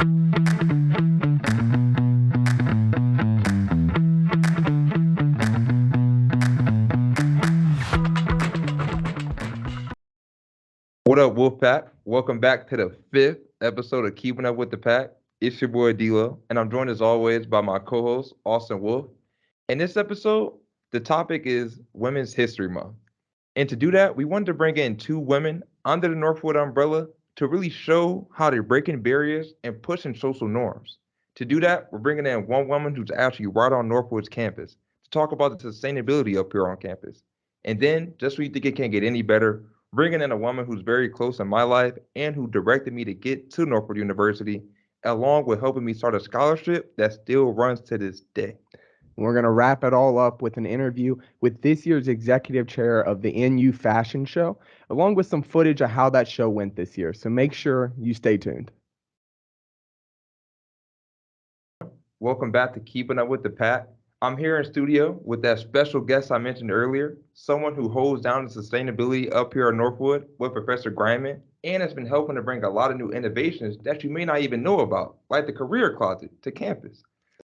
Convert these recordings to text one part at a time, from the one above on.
What up, Wolfpack? Welcome back to the 5th episode of Keeping Up with the Pack. It's your boy D-Lo, and I'm joined as always by my co-host, Austin Wolf. In this episode, the topic is Women's History Month. And to do that, we wanted to bring in two women under the Northwood umbrella to really show how they're breaking barriers and pushing social norms. To do that, we're bringing in one woman who's actually right on Northwood's campus to talk about the sustainability up here on campus. And then, just so you think it can't get any better, bringing in a woman who's very close in my life and who directed me to get to Northwood University, along with helping me start a scholarship that still runs to this day. We're going to wrap it all up with an interview with this year's executive chair of the NU Fashion Show, along with some footage of how that show went this year. So make sure you stay tuned. Welcome back to Keeping Up with the Pack. I'm here in studio with that special guest I mentioned earlier, someone who holds down the sustainability up here at Northwood with Professor Griman, and has been helping to bring a lot of new innovations that you may not even know about, like the career closet, to campus.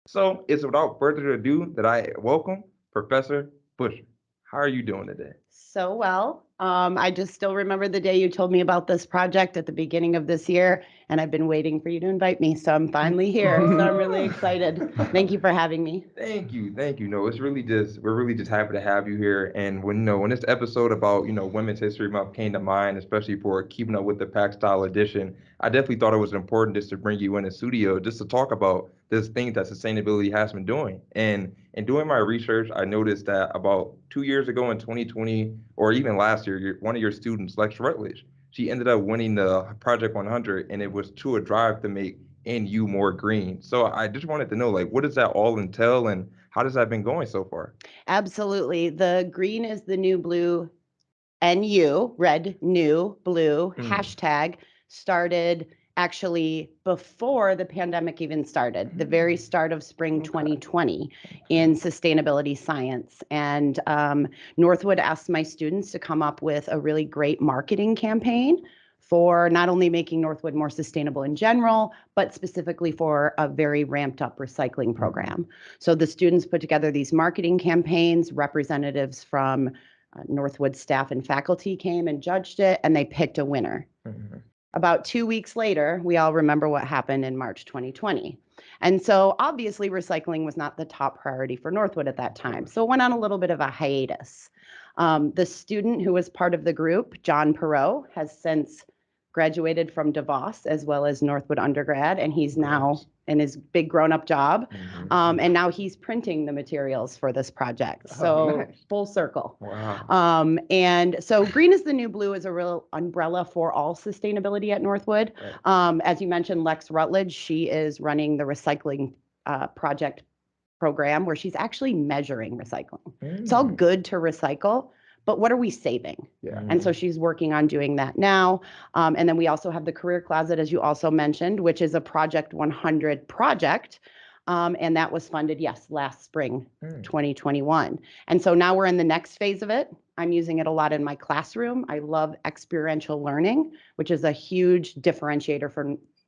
So it's without further ado that I welcome Professor Busher. How are you doing today? So well. I just still remember the day you told me about this project at the beginning of this year, and I've been waiting for you to invite me. So I'm finally here. So I'm really excited. Thank you for having me. Thank you. No, it's really just we're really just happy to have you here. And when this episode about Women's History Month came to mind, especially for Keeping Up with the Pack style edition, I definitely thought it was important just to bring you in the studio just to talk about this thing that sustainability has been doing. And in doing my research, I noticed that about 2 years ago in 2020, or even last year, one of your students, Lex Rutledge, she ended up winning the Project 100, and it was to a drive to make NU more green. So I just wanted to know, what does that all entail, and how has that been going so far? Absolutely. The green is the new blue. NU, red, new, blue, hashtag started actually before the pandemic even started, the very start of spring 2020 in sustainability science. And Northwood asked my students to come up with a really great marketing campaign for not only making Northwood more sustainable in general, but specifically for a very ramped up recycling program. So the students put together these marketing campaigns, representatives from Northwood staff and faculty came and judged it, and they picked a winner. About 2 weeks later, we all remember what happened in March 2020. And so obviously recycling was not the top priority for Northwood at that time. So it went on a little bit of a hiatus. The student who was part of the group, John Perot, has since graduated from DeVos as well as Northwood undergrad, and he's now in his big grown-up job. And now he's printing the materials for this project. So nice. Full circle. Wow. And so green is the new blue is a real umbrella for all sustainability at Northwood. Right. As you mentioned, Lex Rutledge, she is running the recycling project program where she's actually measuring recycling. It's all good to recycle, but what are we saving? Yeah. And so she's working on doing that now. And then we also have the career closet, as you also mentioned, which is a Project 100 project. And that was funded, last spring, 2021. And so now we're in the next phase of it. I'm using it a lot in my classroom. I love experiential learning, which is a huge differentiator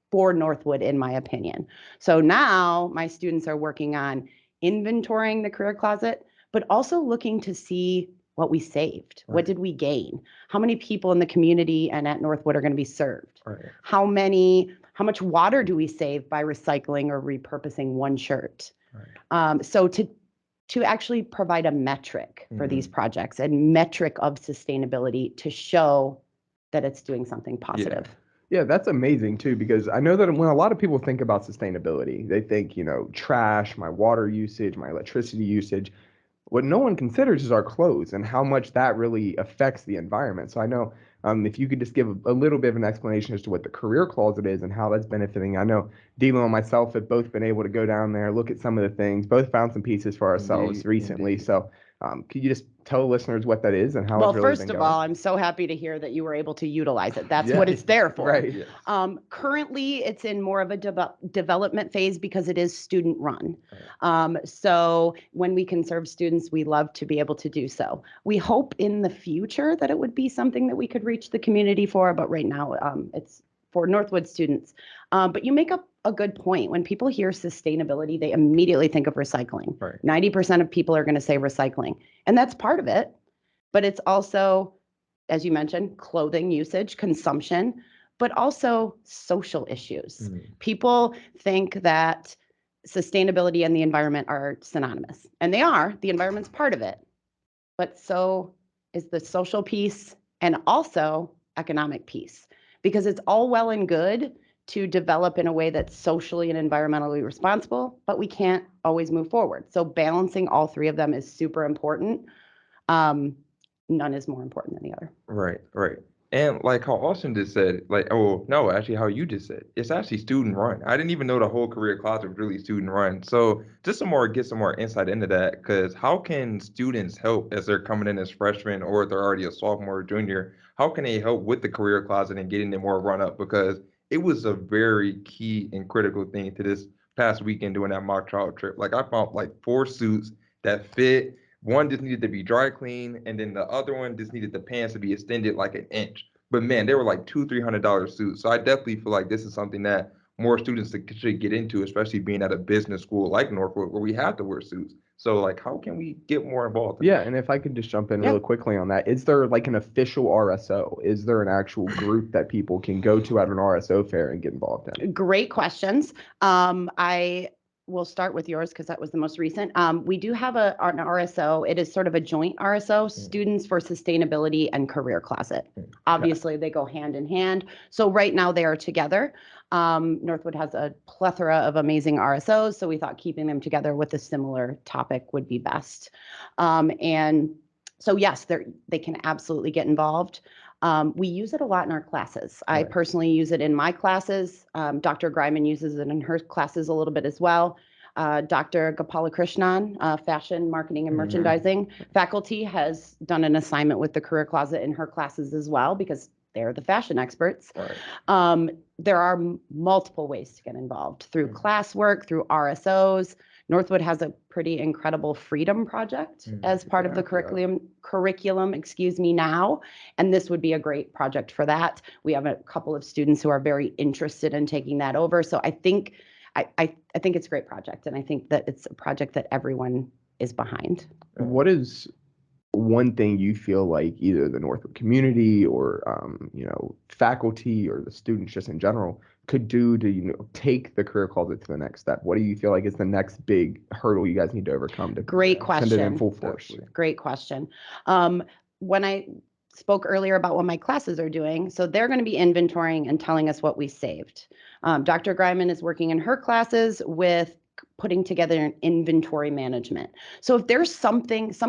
for Northwood, in my opinion. So now my students are working on inventorying the career closet, but also looking to see what we saved. Right. What did we gain? How many people in the community and at Northwood are going to be served? Right. How much water do we save by recycling or repurposing one shirt? Right. So to actually provide a metric for these projects, a metric of sustainability to show that it's doing something positive. Yeah, that's amazing too, because I know that when a lot of people think about sustainability, they think, trash, my water usage, my electricity usage. What no one considers is our clothes and how much that really affects the environment. So I know if you could just give a little bit of an explanation as to what the career closet is and how that's benefiting. I know Dilo and myself have both been able to go down there, look at some of the things, both found some pieces for ourselves recently. Indeed. So could you just tell listeners what that is and how it's really been going? Well, first of all, I'm so happy to hear that you were able to utilize it. That's what it's there for. Right. Yes. Currently, it's in more of a development phase because it is student run. Right. So when we can serve students, we love to be able to do so. We hope in the future that it would be something that we could reach the community for, but right now it's for Northwood students. But you make up a good point. When people hear sustainability, they immediately think of recycling. Right. 90% of people are going to say recycling, and that's part of it. But it's also, as you mentioned, clothing usage, consumption, but also social issues. People think that sustainability and the environment are synonymous, and they are. The environment's part of it, but so is the social piece and also economic piece, because it's all well and good to develop in a way that's socially and environmentally responsible, but we can't always move forward. So balancing all three of them is super important. None is more important than the other. Right, right. And like how Austin just said, like, oh, no, actually how you just said, it's actually student run. I didn't even know the whole career closet was really student run. So just get some more insight into that, because how can students help as they're coming in as freshmen, or if they're already a sophomore or junior? How can they help with the career closet and getting them more run up? Because it was a very key and critical thing to this past weekend doing that mock trial trip. Like I found like 4 suits that fit. One just needed to be dry clean, and then the other one just needed the pants to be extended like an inch. But man, they were like $200-300 suits. So I definitely feel like this is something that more students should get into, especially being at a business school like Northwood, where we have to wear suits. So like, how can we get more involved? Yeah, and if I could just jump in really quickly on that, is there like an official RSO? Is there an actual group that people can go to at an RSO fair and get involved in? Great questions. I will start with yours because that was the most recent. We do have an RSO. It is sort of a joint RSO, Students for Sustainability and Career Closet. Obviously, they go hand in hand. So right now they are together. Northwood has a plethora of amazing RSOs, so we thought keeping them together with a similar topic would be best. And so yes, they can absolutely get involved. We use it a lot in our classes. I personally use it in my classes. Dr. Greiman uses it in her classes a little bit as well. Dr. Gopalakrishnan, fashion, marketing, and merchandising faculty, has done an assignment with the Career Closet in her classes as well, because they're the fashion experts. There are multiple ways to get involved through classwork, through RSOs. Northwood has a pretty incredible freedom project as part of the curriculum, now, and this would be a great project for that. We have a couple of students who are very interested in taking that over. So I think it's a great project, and I think that it's a project that everyone is behind. What is one thing you feel like either the Northwood community or faculty or the students just in general could do to take the career closet to the next step? What do you feel like is the next big hurdle you guys need to overcome to send it in full force? Great question. When I spoke earlier about what my classes are doing, so they're going to be inventorying and telling us what we saved. Dr. Greiman is working in her classes with putting together an inventory management. So if there's some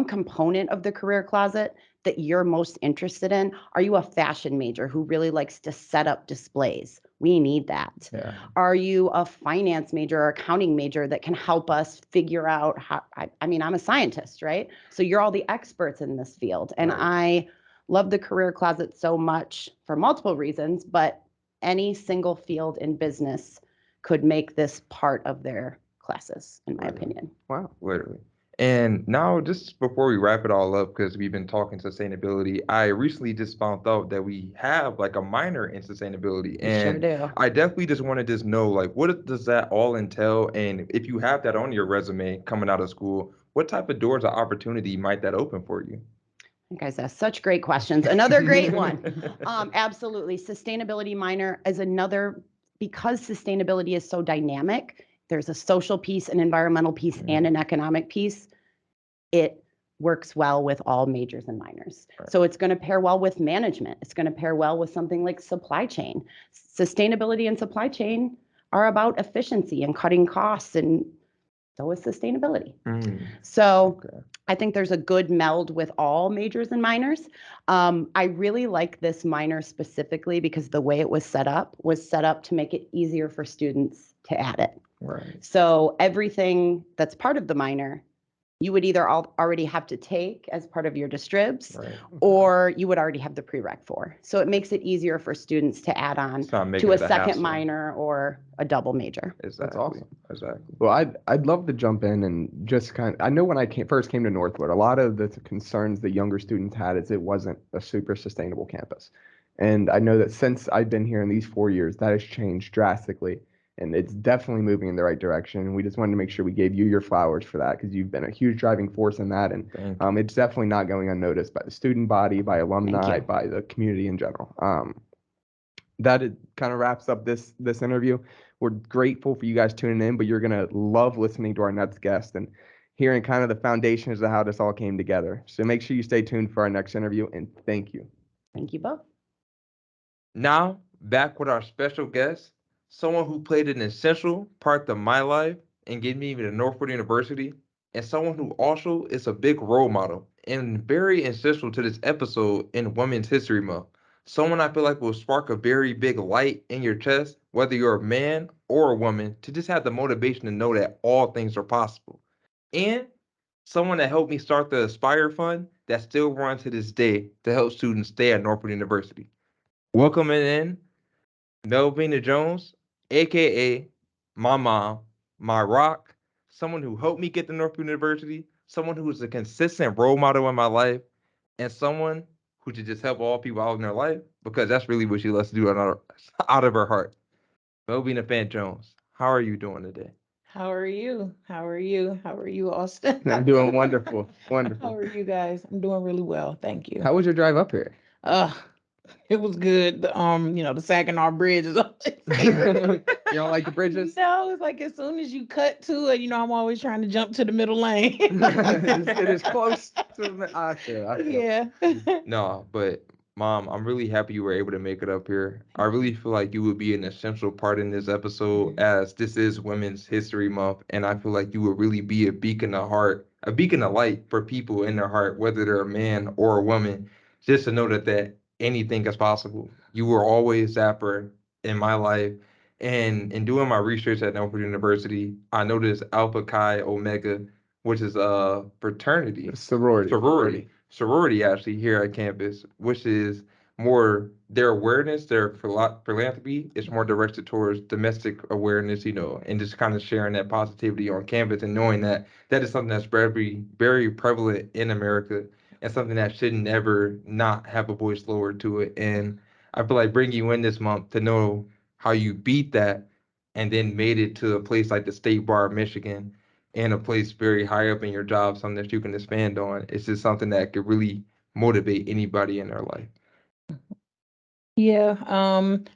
component of the career closet that you're most interested in, are you a fashion major who really likes to set up displays? We need that. Are you a finance major or accounting major that can help us figure out how, I'm a scientist, right? So you're all the experts in this field. And I love the career closet so much for multiple reasons, but any single field in business could make this part of their classes, in my opinion. Wow, literally. And now, just before we wrap it all up, because we've been talking sustainability, I recently just found out that we have like a minor in sustainability. And sure do. I definitely just want to just know, like, what does that all entail? And if you have that on your resume coming out of school, what type of doors of opportunity might that open for you? You guys ask such great questions. Another great one. Absolutely. Sustainability minor is another, because sustainability is so dynamic. There's a social piece, an environmental piece, and an economic piece. It works well with all majors and minors. So it's going to pair well with management. It's going to pair well with something like supply chain. Sustainability and supply chain are about efficiency and cutting costs, and so is sustainability. So I think there's a good meld with all majors and minors. I really like this minor specifically because the way it was set up to make it easier for students to add it. So everything that's part of the minor, you would either already have to take as part of your distribs, or you would already have the prereq for. So it makes it easier for students to add on to a second minor or a double major. That's awesome. Exactly. Well, I'd love to jump in and just I know when I first came to Northwood, a lot of the concerns that younger students had is it wasn't a super sustainable campus. And I know that since I've been here in these 4 years, that has changed drastically. And it's definitely moving in the right direction. And we just wanted to make sure we gave you your flowers for that because you've been a huge driving force in that. And it's definitely not going unnoticed by the student body, by alumni, by the community in general. That kind of wraps up this interview. We're grateful for you guys tuning in, but you're going to love listening to our next guest and hearing kind of the foundations of how this all came together. So make sure you stay tuned for our next interview, and thank you. Thank you both. Now, back with our special guest, someone who played an essential part of my life and getting me to Northwood University, and someone who also is a big role model and very essential to this episode in Women's History Month. Someone I feel like will spark a very big light in your chest, whether you're a man or a woman, to just have the motivation to know that all things are possible. And someone that helped me start the Aspire Fund that still runs to this day to help students stay at Northwood University. Welcoming in Melvina Jones, aka my mom, my rock, someone who helped me get to Northwood University, someone who is a consistent role model in my life, and someone who should just help all people out in their life because that's really what she loves to do out of her heart. Melvina Fan Jones, how are you doing today? How are you? How are you? How are you, Austin? I'm doing wonderful. How Wonderful. are you guys? I'm doing really well, thank you. How was your drive up here? Uh, it was good. The Saginaw Bridge is always You don't like the bridges? No, it's like as soon as you cut to it, I'm always trying to jump to the middle lane. It is close to the. I feel. Yeah. No, but mom, I'm really happy you were able to make it up here. I really feel like you would be an essential part in this episode as this is Women's History Month, and I feel like you would really be a beacon of heart, a beacon of light for people in their heart, whether they're a man or a woman, just to know that anything is possible. You were always Zapper in my life. And in doing my research at Northwood University, I noticed Alpha Chi Omega, which is a fraternity, sorority actually here at campus, which is more their awareness, their philanthropy is more directed towards domestic awareness, and just kind of sharing that positivity on campus and knowing that that is something that's very, very prevalent in America and something that should never not have a voice lowered to it. And I feel like bringing you in this month to know how you beat that and then made it to a place like the State Bar of Michigan and a place very high up in your job, something that you can expand on. It's just something that could really motivate anybody in their life. Yeah.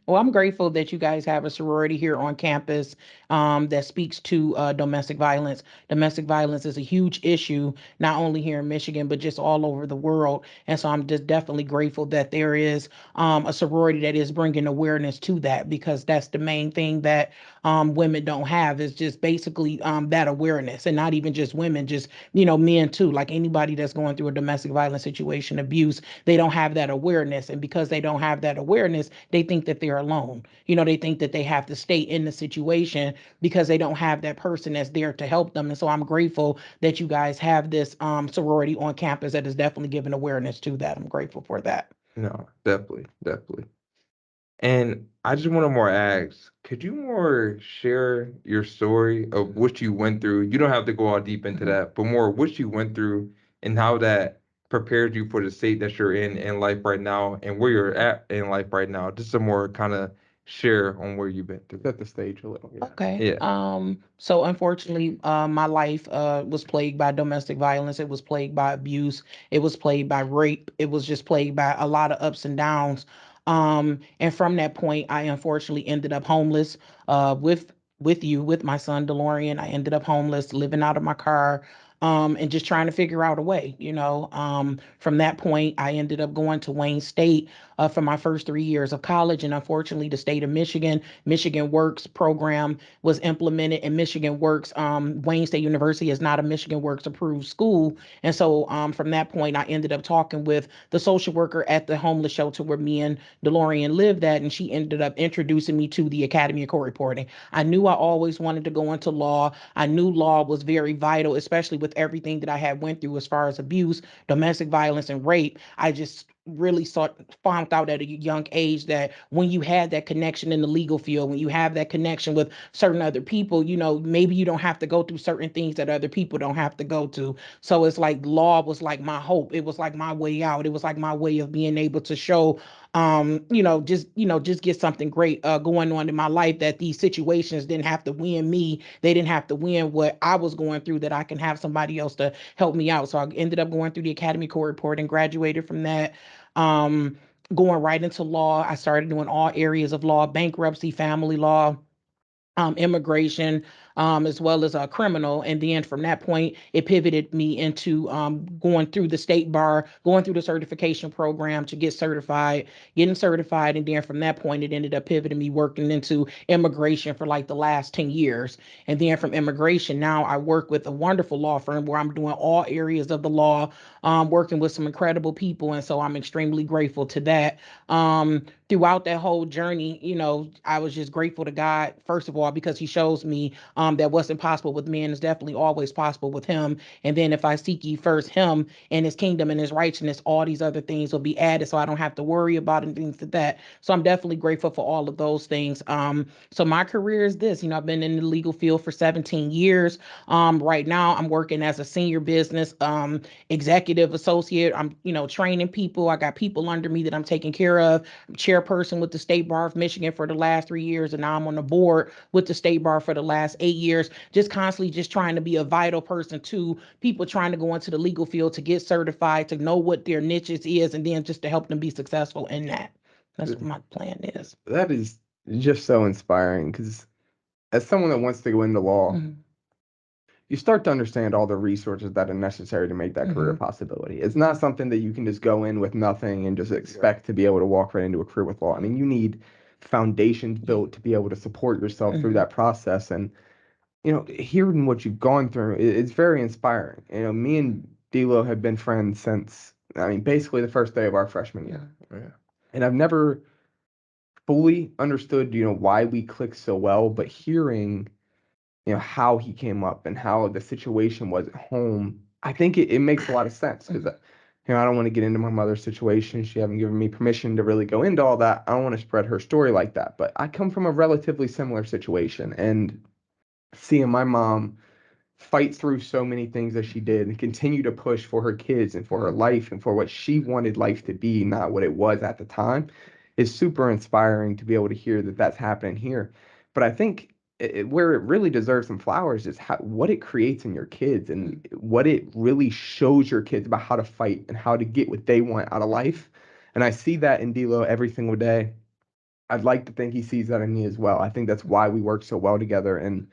Well, I'm grateful that you guys have a sorority here on campus that speaks to domestic violence. Domestic violence is a huge issue, not only here in Michigan, but just all over the world. And so I'm just definitely grateful that there is a sorority that is bringing awareness to that, because that's the main thing that women don't have, is just basically that awareness. And not even just women, just, men too, like anybody that's going through a domestic violence situation, abuse, they don't have that awareness. And because they don't have that awareness, they think that they're alone. They think that they have to stay in the situation because they don't have that person that's there to help them. And so I'm grateful that you guys have this sorority on campus that is definitely giving awareness to that. I'm grateful for that. No, definitely, definitely. And I just want to more ask, could you more share your story of what you went through? You don't have to go all deep into that, but more what you went through and how that prepared you for the state that you're in life right now and where you're at in life right now. Just some more kind of share on where you've been through. Set the stage a little. Yeah. Okay. Yeah. So unfortunately, my life was plagued by domestic violence. It was plagued by abuse. It was plagued by rape. It was just plagued by a lot of ups and downs. And from that point, I unfortunately ended up homeless. With my son DeLorean, I ended up homeless, living out of my car. And just trying to figure out a way, From that point, I ended up going to Wayne State for my first 3 years of college. And unfortunately, the state of Michigan Works program was implemented, and Michigan Works, Wayne State University is not a Michigan Works approved school. And so from that point, I ended up talking with the social worker at the homeless shelter where me and DeLorean lived at, and she ended up introducing me to the Academy of Court Reporting. I knew I always wanted to go into law. I knew law was very vital, especially with everything that I had went through as far as abuse, domestic violence, and rape. I just really found out at a young age that when you have that connection in the legal field, when you have that connection with certain other people, maybe you don't have to go through certain things that other people don't have to go to. So it's like law was like my hope. It was like my way out. It was like my way of being able to show just get something great going on in my life, that these situations didn't have to win me. They didn't have to win what I was going through, that I can have somebody else to help me out. So I ended up going through the Academy Court Report and graduated from that. um, Going right into law. I started doing all areas of law: bankruptcy, family law, immigration, as well as a criminal. And then from that point, it pivoted me into going through the state bar, going through the certification program to get certified, getting certified. And then from that point, it ended up pivoting me working into immigration for like the last 10 years. And then from immigration, now I work with a wonderful law firm where I'm doing all areas of the law, working with some incredible people. And so I'm extremely grateful to that. Throughout that whole journey, I was just grateful to God, first of all, because he shows me that what's impossible with men is definitely always possible with him. And then if I seek ye first him and his kingdom and his righteousness, all these other things will be added. So I don't have to worry about and things like that. So I'm definitely grateful for all of those things. So my career is this, I've been in the legal field for 17 years. Right now I'm working as a senior business executive associate. I'm, training people. I got people under me that I'm taking care of. I'm chairperson with the State Bar of Michigan for the last 3 years, and now I'm on the board with the State Bar for the last 8 years. Just constantly just trying to be a vital person to people trying to go into the legal field, to get certified, to know what their niches is, and then just to help them be successful in that. That's what my plan is. That is just so inspiring, because as someone that wants to go into law, you start to understand all the resources that are necessary to make that career a possibility. It's not something that you can just go in with nothing and just expect to be able to walk right into a career with law. I mean, you need foundations built to be able to support yourself through that process. And, hearing what you've gone through, it's very inspiring. Me and D'Lo have been friends since, I mean, basically the first day of our freshman year. Yeah. And I've never fully understood, why we clicked so well, but hearing how he came up and how the situation was at home, I think it makes a lot of sense, because I don't want to get into my mother's situation. She haven't given me permission to really go into all that. I don't want to spread her story like that, but I come from a relatively similar situation, and seeing my mom fight through so many things that she did and continue to push for her kids and for her life and for what she wanted life to be, not what it was at the time, is super inspiring to be able to hear that that's happening here. But I think where it really deserves some flowers is what it creates in your kids, and what it really shows your kids about how to fight and how to get what they want out of life. And I see that in D'Lo every single day. I'd like to think he sees that in me as well. I think that's why we work so well together. And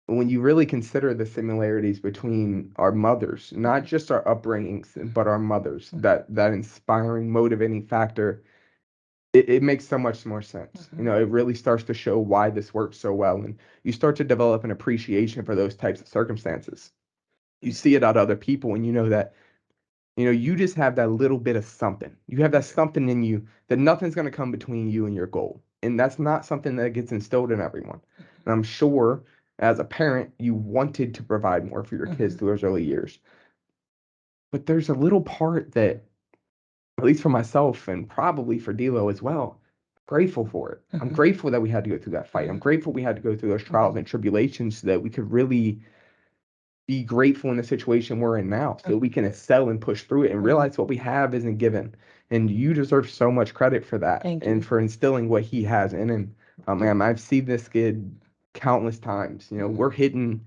when you really consider the similarities between our mothers, not just our upbringings, but our mothers, that inspiring, motivating factor, it makes so much more sense. It really starts to show why this works so well. And you start to develop an appreciation for those types of circumstances. You see it out of other people, and you know that, you just have that little bit of something. You have that something in you that nothing's going to come between you and your goal. And that's not something that gets instilled in everyone. And I'm sure as a parent, you wanted to provide more for your kids through those early years. But there's a little part that, at least for myself and probably for D'Lo as well, grateful for it. I'm grateful that we had to go through that fight. I'm grateful we had to go through those trials and tribulations so that we could really be grateful in the situation we're in now, so we can excel and push through it and realize what we have isn't given. And you deserve so much credit for that. Thank and you. for instilling what he has in him. Man, I've seen this kid countless times. We're hitting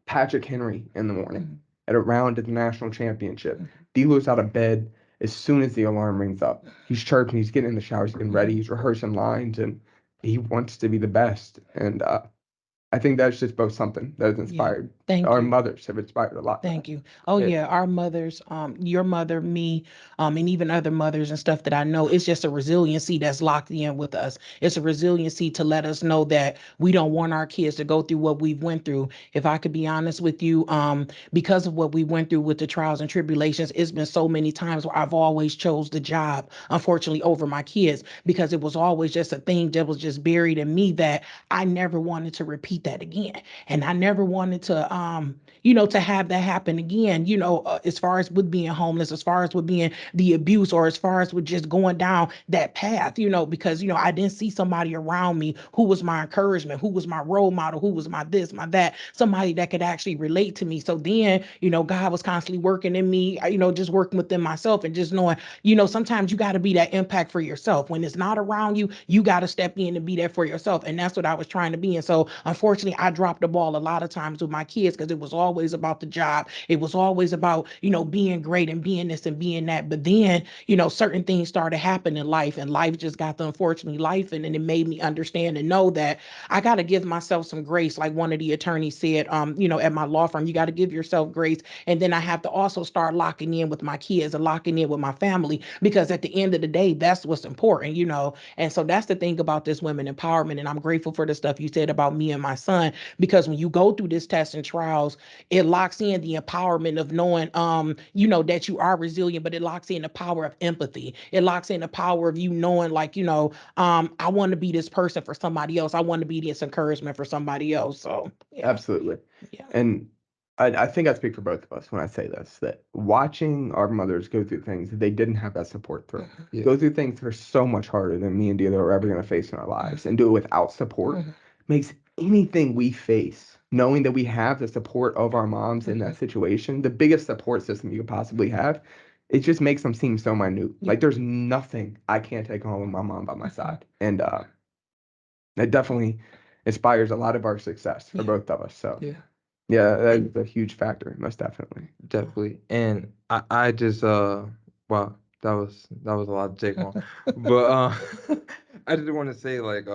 Patrick Henry in the morning at a round at the national championship. D'Lo's out of bed as soon as the alarm rings up. He's chirping, he's getting in the shower, he's getting ready, he's rehearsing lines, and he wants to be the best. And I think that's just both something that has inspired. Thank Our you. mothers have inspired a lot. Thank you. Oh Yeah. yeah, our mothers, your mother, me, and even other mothers and stuff that I know, it's just a resiliency that's locked in with us. It's a resiliency to let us know that we don't want our kids to go through what we've went through. If I could be honest with you, because of what we went through with the trials and tribulations, it's been so many times where I've always chose the job, unfortunately, over my kids, because it was always just a thing that was just buried in me that I never wanted to repeat repeat that again. And I never wanted to, to have that happen again, as far as with being homeless, as far as with being the abuse, or as far as with just going down that path, because, I didn't see somebody around me who was my encouragement, who was my role model, who was my this, my that, somebody that could actually relate to me. So then, God was constantly working in me, just working within myself and just knowing, sometimes you got to be that impact for yourself. When it's not around you, you got to step in and be there for yourself. And that's what I was trying to be. And so unfortunately, I dropped the ball a lot of times with my kids because it was always about the job. It was always about, being great and being this and being that. But then, certain things started happening in life, and life just got the unfortunately life. And it made me understand and know that I got to give myself some grace. Like one of the attorneys said, at my law firm, you got to give yourself grace. And then I have to also start locking in with my kids and locking in with my family, because at the end of the day, that's what's important, And so that's the thing about this women empowerment. And I'm grateful for the stuff you said about me and my son, because when you go through this test and trials, it locks in the empowerment of knowing, that you are resilient, but it locks in the power of empathy. It locks in the power of you knowing, like, I want to be this person for somebody else. I want to be this encouragement for somebody else. So, yeah. Absolutely. Yeah. And I think I speak for both of us when I say this, that watching our mothers go through things that they didn't have that support through, Yeah. go through things that are so much harder than me and Delia are ever going to face in our lives, and do it without support makes anything we face, knowing that we have the support of our moms in that situation, the biggest support system you could possibly have, it just makes them seem so minute. Yeah. Like there's nothing I can't take home with my mom by my side. And that definitely inspires a lot of our success for both of us. So yeah, that's a huge factor, most definitely. Definitely. And I just wow, that was a lot to take on. But I just want to say, like,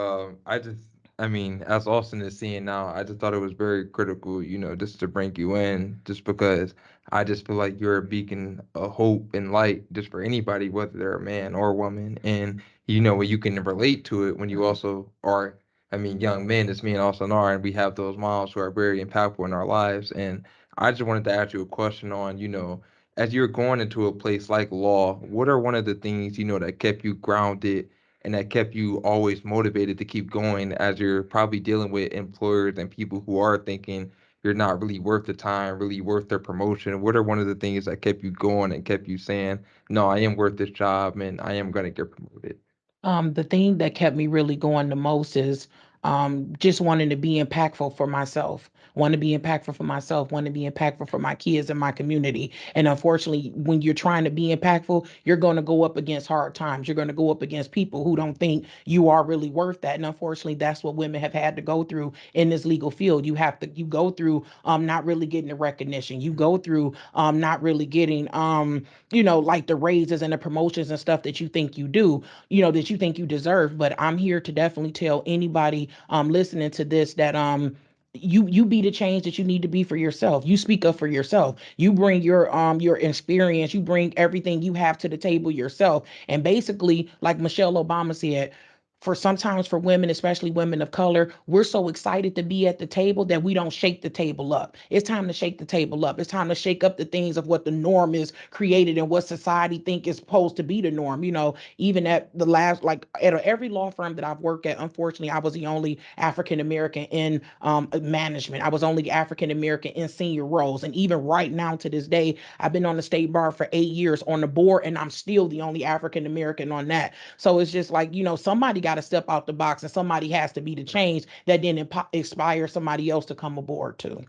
I mean, as Austin is seeing now, I just thought it was very critical, just to bring you in, just because I just feel like you're a beacon of hope and light just for anybody, whether they're a man or a woman. And when you can relate to it when you also are, I mean, young men, as me and Austin are, and we have those moms who are very impactful in our lives. And I just wanted to ask you a question on, as you're going into a place like law, what are one of the things, that kept you grounded and that kept you always motivated to keep going, as you're probably dealing with employers and people who are thinking you're not really worth the time, really worth their promotion? What are one of the things that kept you going and kept you saying, no, I am worth this job and I am going to get promoted? The thing that kept me really going the most is just wanting to be impactful for myself, want to be impactful for myself, want to be impactful for my kids and my community. And unfortunately, when you're trying to be impactful, you're going to go up against hard times. You're going to go up against people who don't think you are really worth that. And unfortunately, that's what women have had to go through in this legal field. You go through not really getting the recognition. You go through not really getting like the raises and the promotions and stuff that you think you do, that you think you deserve. But I'm here to definitely tell anybody listening to this that you be the change that you need to be for yourself. You speak up for yourself. You bring your experience, you bring everything you have to the table yourself. And basically, like Michelle Obama said, for sometimes for women, especially women of color, we're so excited to be at the table that we don't shake the table up. It's time to shake the table up. It's time to shake up the things of what the norm is created and what society think is supposed to be the norm. Even at the last, like at every law firm that I've worked at, unfortunately, I was the only African American in management. I was only African American in senior roles. And even right now to this day, I've been on the state bar for 8 years on the board, and I'm still the only African American on that. So it's just like, somebody got to step out the box, and somebody has to be the change that then inspire somebody else to come aboard too.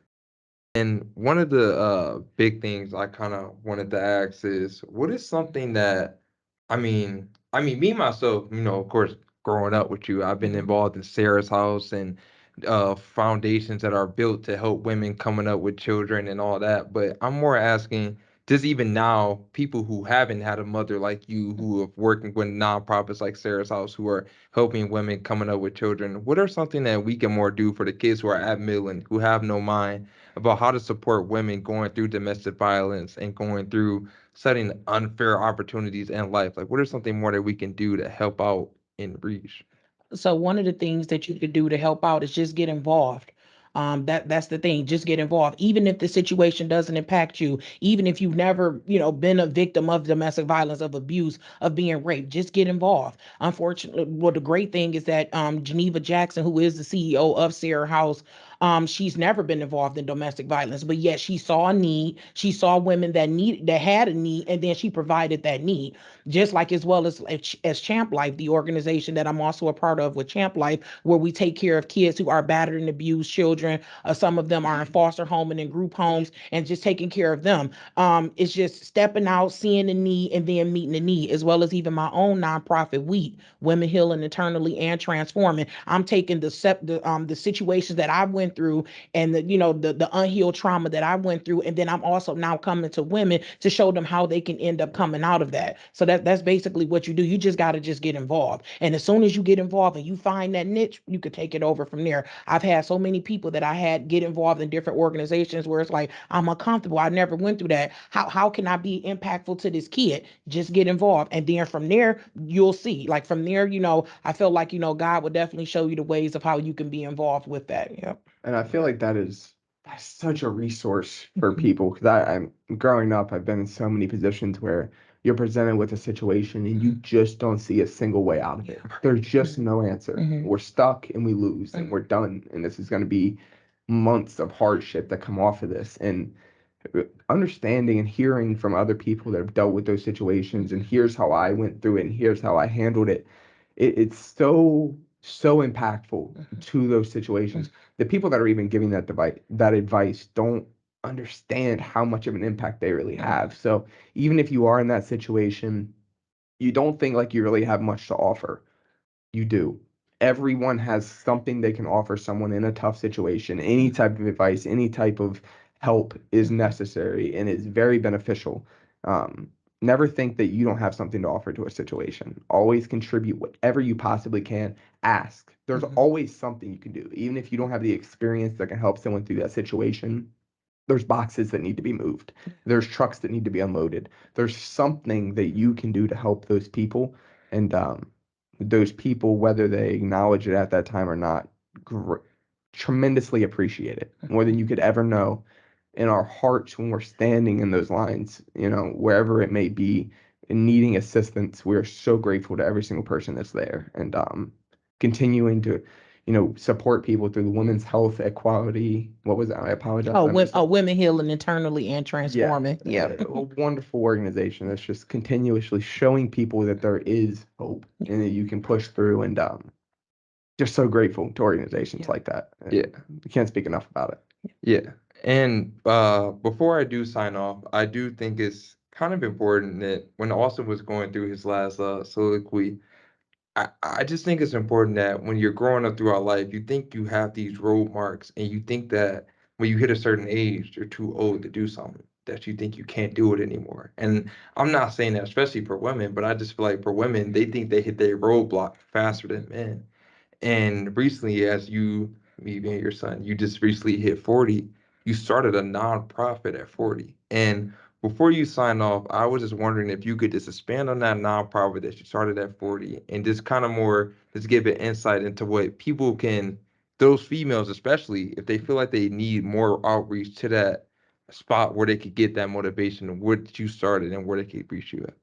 And one of the big things I kind of wanted to ask is, what is something that, I mean, me myself, of course, growing up with you, I've been involved in Sarah's House and foundations that are built to help women coming up with children and all that. But I'm more asking, just even now, people who haven't had a mother like you, who are working with nonprofits like Sarah's House, who are helping women coming up with children, what are something that we can more do for the kids who are at Midland, who have no mind, about how to support women going through domestic violence and going through setting unfair opportunities in life? Like, what is something more that we can do to help out and reach? So one of the things that you could do to help out is just get involved. That's the thing. Just get involved, even if the situation doesn't impact you, even if you've never, been a victim of domestic violence, of abuse, of being raped. Just get involved. Unfortunately, well, the great thing is that Geneva Jackson, who is the CEO of Sierra House, she's never been involved in domestic violence, but yet she saw a need. She saw women that had a need, and then she provided that need. Just like, as well as Champ Life, the organization that I'm also a part of with Champ Life, where we take care of kids who are battered and abused children. Some of them are in foster home and in group homes, and just taking care of them. It's just stepping out, seeing the need, and then meeting the need, as well as even my own nonprofit, WEAT, Women Healing Internally and Transforming. I'm taking the situations that I went through, and the unhealed trauma that I went through, and then I'm also now coming to women to show them how they can end up coming out of that. So that's basically what you do. You just got to just get involved, and as soon as you get involved and you find that niche, you could take it over from there. I've had so many people that I had get involved in different organizations where it's like, I'm uncomfortable, I never went through that. How can I be impactful to this kid? Just get involved, and then from there you'll see. Like, from there, I feel like, God will definitely show you the ways of how you can be involved with that. Yep. And I feel like that's such a resource for people, because I'm growing up, I've been in so many positions where you're presented with a situation and you just don't see a single way out of it. There's just no answer. We're stuck and we lose and we're done. And this is going to be months of hardship that come off of this. And understanding and hearing from other people that have dealt with those situations, and here's how I went through it and here's how I handled it, it's so impactful to those situations. The people that are even giving that advice don't understand how much of an impact they really have. So even if you are in that situation, you don't think like you really have much to offer. You do. Everyone has something they can offer someone in a tough situation. Any type of advice, any type of help is necessary and is very beneficial. Never think that you don't have something to offer to a situation. Always contribute whatever you possibly can. Ask. There's always something you can do. Even if you don't have the experience that can help someone through that situation, there's boxes that need to be moved. There's trucks that need to be unloaded. There's something that you can do to help those people. And those people, whether they acknowledge it at that time or not, tremendously appreciate it more than you could ever know. In our hearts, when we're standing in those lines, wherever it may be, and needing assistance, we're so grateful to every single person that's there, and continuing to support people through the women's health equality. What was that? I apologize. Women Healing Internally and Transforming. Yeah, a wonderful organization that's just continuously showing people that there is hope and that you can push through, and just so grateful to organizations like that. Yeah. We can't speak enough about it. Yeah. And before I do sign off, I do think it's kind of important that when Austin was going through his last soliloquy, I just think it's important that when you're growing up throughout life, you think you have these road marks, and you think that when you hit a certain age, you're too old to do something, that you think you can't do it anymore. And I'm not saying that especially for women, but I just feel like for women, they think they hit their roadblock faster than men. And recently, as you, me being your son, you just recently hit 40. You started a nonprofit at 40. And before you sign off, I was just wondering if you could just expand on that nonprofit that you started at 40, and just kind of more, just give an insight into what people can, those females especially, if they feel like they need more outreach to that spot where they could get that motivation, what you started and where they could reach you at.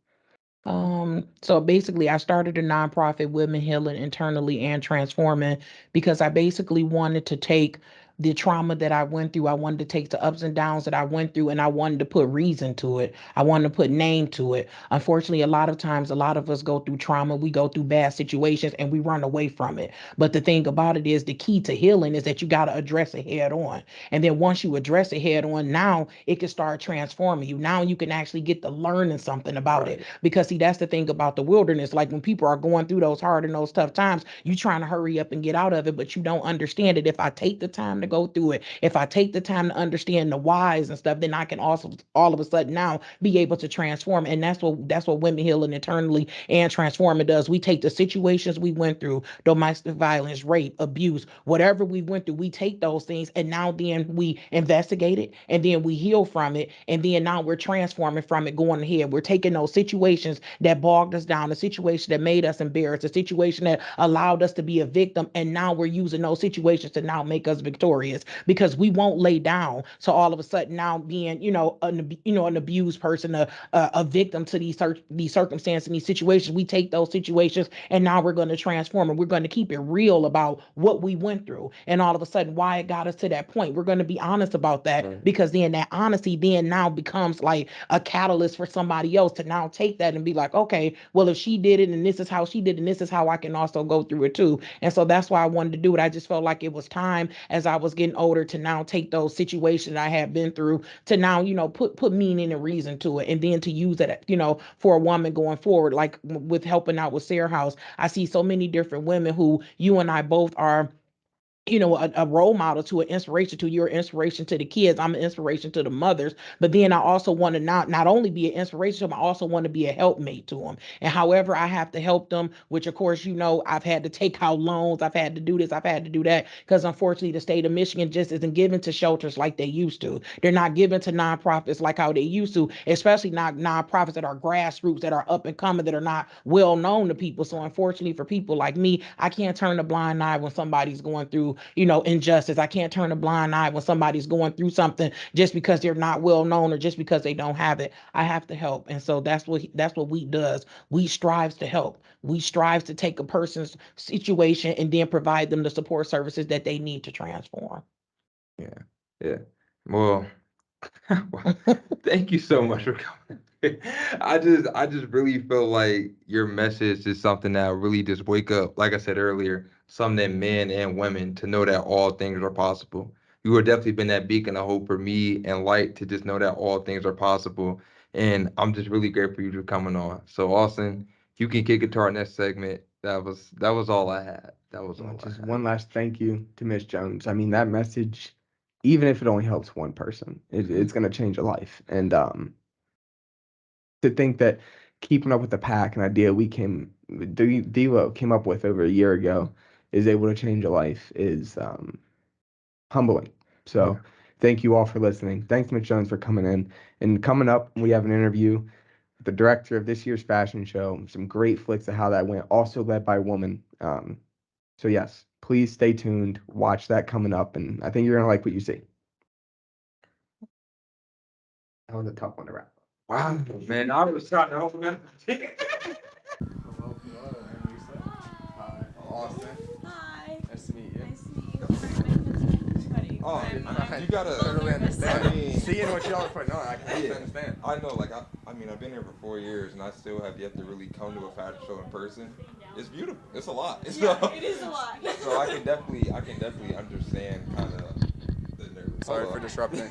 So basically I started a nonprofit, Women Healing Internally and Transforming, because I basically wanted to take the trauma that I went through. I wanted to take the ups and downs that I went through, and I wanted to put reason to it. I wanted to put name to it. Unfortunately, a lot of times, a lot of us go through trauma, we go through bad situations, and we run away from it. But the thing about it is, the key to healing is that you got to address it head on. And then once you address it head on, now it can start transforming you. Now you can actually get to learning something about it. Because see, that's the thing about the wilderness. Like, when people are going through those hard and those tough times, you trying to hurry up and get out of it, but you don't understand it. If I take the time to go through it, if I take the time to understand the whys and stuff, then I can also all of a sudden now be able to transform. And that's what Women Healing Internally and Transforming does. We take the situations we went through, domestic violence, rape, abuse, whatever we went through, we take those things, and now then we investigate it, and then we heal from it, and then now we're transforming from it, going ahead. We're taking those situations that bogged us down, the situation that made us embarrassed, the situation that allowed us to be a victim, and now we're using those situations to now make us victorious. victorious, because we won't lay down. So all of a sudden now being, an abused person, a victim to these circumstances and these situations, we take those situations and now we're going to transform, and we're going to keep it real about what we went through and all of a sudden why it got us to that point. We're going to be honest about that, because then that honesty then now becomes like a catalyst for somebody else to now take that and be like, okay, well, if she did it and this is how she did it and this is how I can also go through it too. And so that's why I wanted to do it. I just felt like it was time, as I was getting older, to now take those situations I had been through to now, put meaning and reason to it, and then to use it, for a woman going forward. Like with helping out with Sarah House, I see so many different women who you and I both are, a role model to, an inspiration to. You're an inspiration to the kids. I'm an inspiration to the mothers. But then I also want to not only be an inspiration to them, I also want to be a helpmate to them. And however I have to help them, which of course, I've had to take out loans. I've had to do this. I've had to do that, because unfortunately the state of Michigan just isn't given to shelters like they used to. They're not given to nonprofits like how they used to, especially not nonprofits that are grassroots, that are up and coming, that are not well known to people. So unfortunately for people like me, I can't turn a blind eye when somebody's going through, injustice. I can't turn a blind eye when somebody's going through something just because they're not well known or just because they don't have it. I have to help. And so that's what we does. We strives to help. We strives to take a person's situation and then provide them the support services that they need to transform. Yeah. Well, thank you so much for coming. I just really feel like your message is something that really just wake up, like I said earlier, some of them men and women, to know that all things are possible. You have definitely been that beacon of hope for me and light, to just know that all things are possible. And I'm just really grateful for you for coming on. So Austin, you can kick it to our next segment. That was all I had. That was all. Just one last thank you to Miss Jones. I mean, that message, even if it only helps one person, it's going to change a life. And to think that keeping up with the pack, an idea Devo came up with over a year ago, is able to change a life, is humbling. So thank you all for listening. Thanks, Miss Jones, for coming in. And coming up, we have an interview with the director of this year's fashion show. Some great flicks of how that went, also led by a woman. So yes, please stay tuned. Watch that coming up, and I think you're gonna like what you see. That was a tough one to wrap. Wow, man, I was trying to hold it. Hello, Annaleisa. Hi, Austin. Hi. Nice to meet you. Nice to meet you. Oh, I'm you gotta totally understand. I mean, Seeing what y'all are putting on, I can understand. I know, like I've been here for 4 years, and I still have yet to really come to a fashion show in person. It's beautiful. It's a lot. It is a lot. So I can definitely understand kind of the nerves. Sorry for disrupting.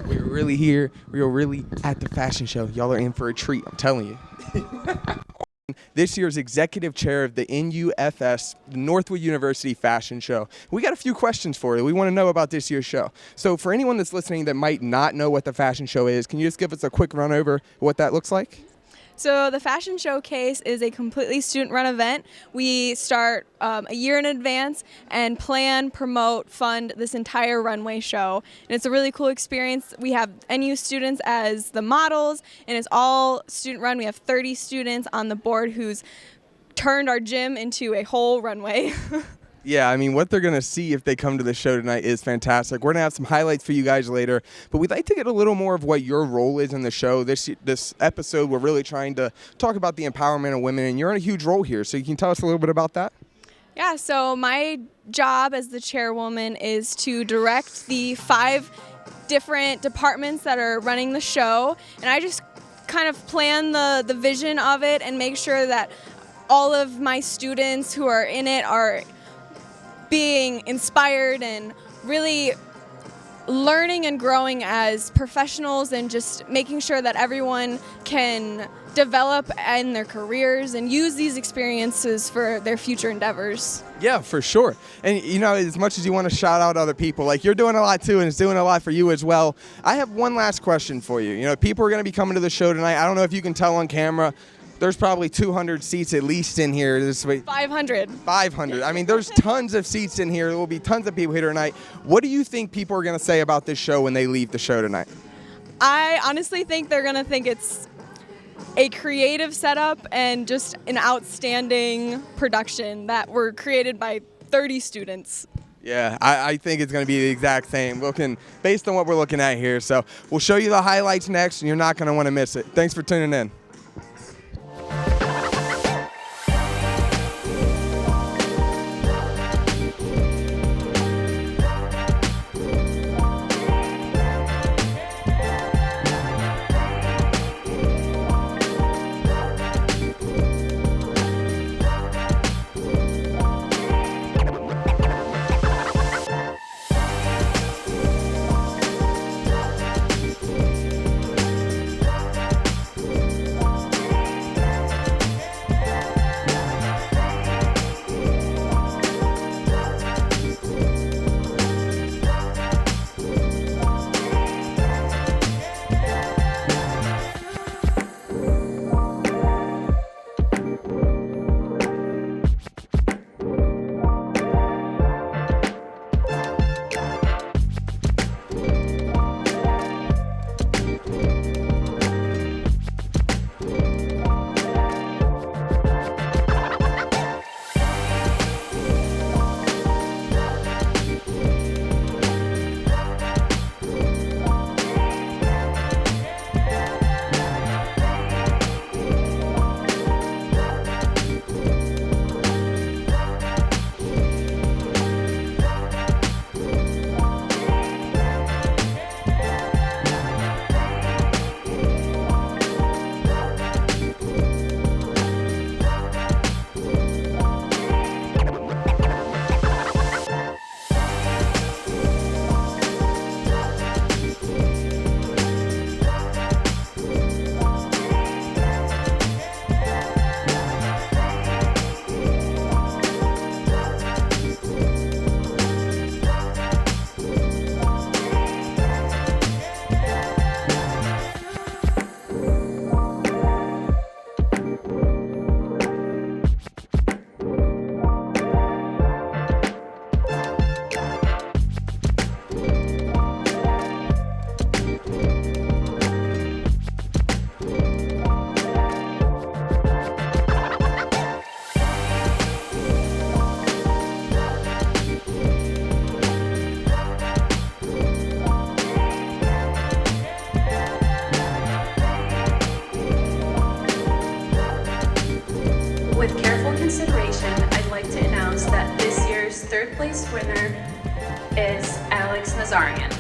We're really here. We are really at the fashion show. Y'all are in for a treat, I'm telling you. This year's executive chair of the NUFS, the Northwood University Fashion Show. We got a few questions for you. We want to know about this year's show. So for anyone that's listening that might not know what the fashion show is, can you just give us a quick run over what that looks like? So the Fashion Showcase is a completely student-run event. We start a year in advance and plan, promote, fund this entire runway show. And it's a really cool experience. We have NU students as the models, and it's all student-run. We have 30 students on the board who's turned our gym into a whole runway. Yeah, I mean, what they're going to see if they come to the show tonight is fantastic. We're going to have some highlights for you guys later, but we'd like to get a little more of what your role is in the show. This episode, we're really trying to talk about the empowerment of women, and you're in a huge role here, so you can tell us a little bit about that? Yeah, so my job as the chairwoman is to direct the 5 different departments that are running the show, and I just kind of plan the vision of it and make sure that all of my students who are in it are being inspired and really learning and growing as professionals, and just making sure that everyone can develop in their careers and use these experiences for their future endeavors. Yeah, for sure. And as much as you want to shout out other people, like you're doing a lot too, and it's doing a lot for you as well. I have one last question for you. People are going to be coming to the show tonight. I don't know if you can tell on camera. There's probably 200 seats at least in here. 500. 500. I mean, there's tons of seats in here. There will be tons of people here tonight. What do you think people are going to say about this show when they leave the show tonight? I honestly think they're going to think it's a creative setup and just an outstanding production that were created by 30 students. Yeah, I think it's going to be the exact same, based on what we're looking at here. So we'll show you the highlights next, and you're not going to want to miss it. Thanks for tuning in. With careful consideration, I'd like to announce that this year's third place winner is Alex Nazarian.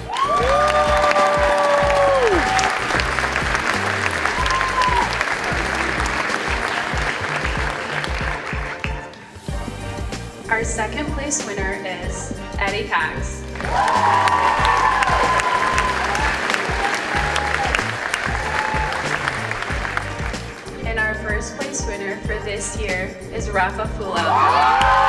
Our second place winner is Eddie Pax. And our first place winner for this year is Rafa Fula.